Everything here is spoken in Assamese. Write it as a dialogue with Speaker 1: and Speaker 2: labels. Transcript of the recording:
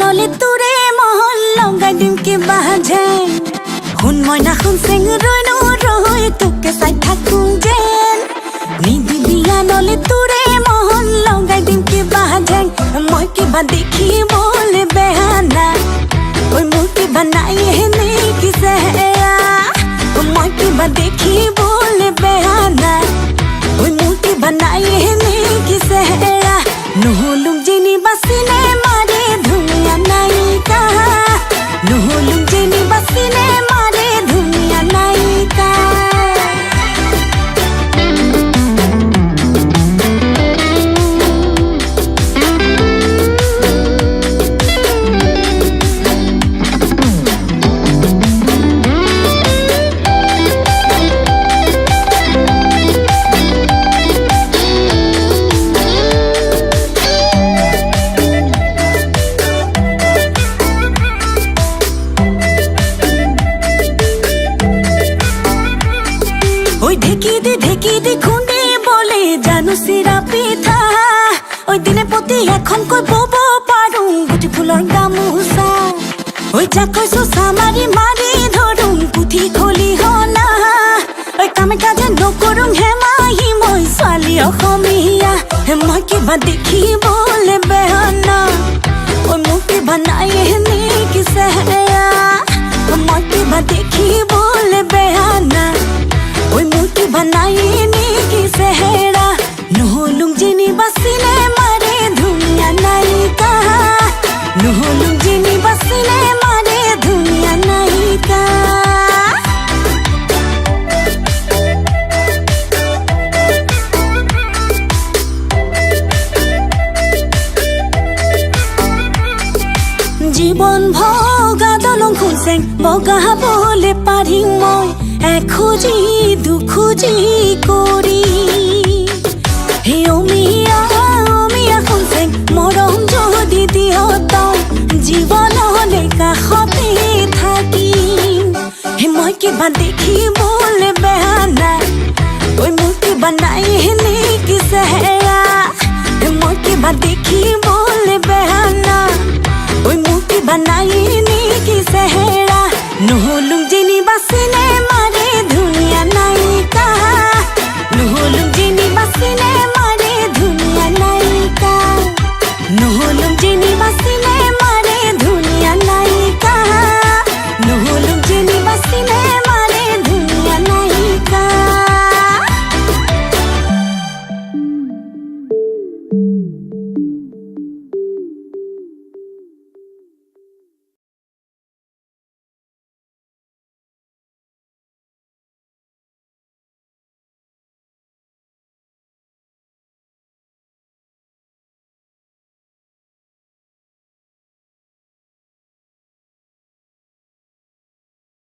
Speaker 1: বিয়ানলে তোৰে মহল লগাই দিম কিবা যেন শুন মইনা শুন চেঙৰৈ নৰৈ তোকে চাই থাকোঁ যেন নিদি বিয়ানলে তোৰে মহল লগাই দিম কিবা যেন মই কিবা দেখিবলৈ বেয়া নাই ঐ মোৰ কিবা নাই এনে কিছে মই কিবা দেখিবলৈ বেয়া নাই ঐ মোৰ কিবা নাই এনে কিছে নহ'লো যেনিবা চিনেমাৰে ধুনীয়া নায়িকা নহ'লো যেনিবা চিনেমাৰে ধুনীয়া নায়িকা ওই ঢেকি দি খুন্দি বলে জানো চিৰা পিঠা ওই দিনে প্ৰতি এখনকৈ বব পাৰোঁ গুটি ফুলৰ গামোচা ওই যাক কৈছো চামাৰি মাৰি ধৰোঁ পুথি খলি হনা ওই কামে কাজে নকৰোঁ হেমাহি মই ছোৱালী অসমীয়া মই কিবা দেখিবলৈ বেয়া না ওই মোক কিবা নাই এনে কিছে মই কিবা দেখিবলৈ বেয়া না ওই মোৰ কিবা নাই এনে কিছে নহ'লো যেনিবা চিনেমাৰে ধুনীয়া নায়িকা নহ'লো যেনিবা চিনেমাৰে ধুনীয়া নায়িকা জীৱন ভগা দলং খুজেং বগাবলৈ পাৰিম মই এখোজি দুখোজি কৰি হে অমিয়া অমিয়া খুজেং মৰম যদি দিয়ত জীৱনলৈ কাষতে থাকিম হে মই কিবা দেখিবলৈ বেয়া নাই ঐ মোৰ কিবা নাই এনে কিছে মই কিবা দেখিবলৈ বেয়া নাই ঐ মোৰ কিবা নাই এনে কিছে নহ'লো